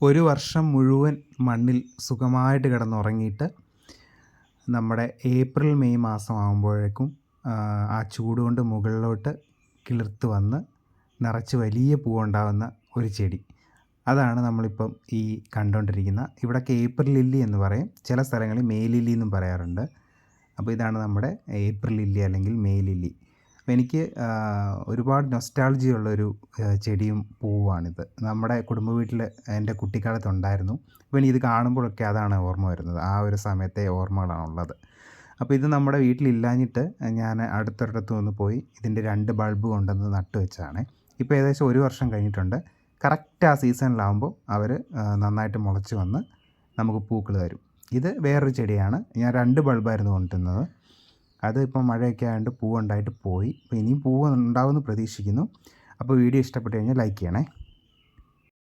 ഒരു വർഷം മുഴുവൻ മണ്ണിൽ സുഖമായിട്ട് കിടന്നുറങ്ങിയിട്ട് നമ്മുടെ ഏപ്രിൽ മെയ് മാസം ആകുമ്പോഴേക്കും ആ ചൂട് കൊണ്ട് മുകളിലോട്ട് കിളിർത്ത് വന്ന് നിറച്ച് വലിയ പൂവുണ്ടാകുന്ന ഒരു ചെടി. അതാണ് നമ്മളിപ്പം ഈ കണ്ടുകൊണ്ടിരിക്കുന്ന. ഇവിടെയൊക്കെ ഏപ്രിൽ ലില്ലി എന്ന് പറയും, ചില സ്ഥലങ്ങളിൽ മെയ് ലില്ലി എന്നും പറയാറുണ്ട്. അപ്പോൾ ഇതാണ് നമ്മുടെ ഏപ്രിൽ ലില്ലി അല്ലെങ്കിൽ മെയ് ലില്ലി. അപ്പോൾ എനിക്ക് ഒരുപാട് നൊസ്റ്റാൾജിയുള്ളൊരു ചെടിയും പൂവാണിത്. നമ്മുടെ കുടുംബ വീട്ടിൽ എൻ്റെ കുട്ടിക്കാലത്തുണ്ടായിരുന്നു. അപ്പോൾ എനിക്കിത് കാണുമ്പോഴൊക്കെ അതാണ് ഓർമ്മ വരുന്നത്, ആ ഒരു സമയത്തെ ഓർമ്മകളാണുള്ളത്. അപ്പോൾ ഇത് നമ്മുടെ വീട്ടിലില്ലാഞ്ഞിട്ട് ഞാൻ അടുത്തൊരിടത്ത് നിന്ന് പോയി ഇതിൻ്റെ 2 ബൾബ് കൊണ്ടുവന്ന് നട്ട് വെച്ചതാണ്. ഇപ്പോൾ ഏകദേശം 1 വർഷം കഴിഞ്ഞിട്ടുണ്ട്. കറക്റ്റ് ആ സീസണിലാകുമ്പോൾ അവർ നന്നായിട്ട് മുളച്ച് വന്ന് നമുക്ക് പൂക്കൾ തരും. ഇത് വേറൊരു ചെടിയാണ്. ഞാൻ 2 ബൾബായിരുന്നു കൊണ്ടുവന്നത്. അത് ഇപ്പം മഴയൊക്കെ ആയതുകൊണ്ട് പൂവുണ്ടായിട്ട് പോയി. അപ്പോൾ ഇനിയും പൂവ് ഉണ്ടാവുമെന്ന് പ്രതീക്ഷിക്കുന്നു. അപ്പോൾ വീഡിയോ ഇഷ്ടപ്പെട്ട് കഴിഞ്ഞാൽ ലൈക്ക് ചെയ്യണേ.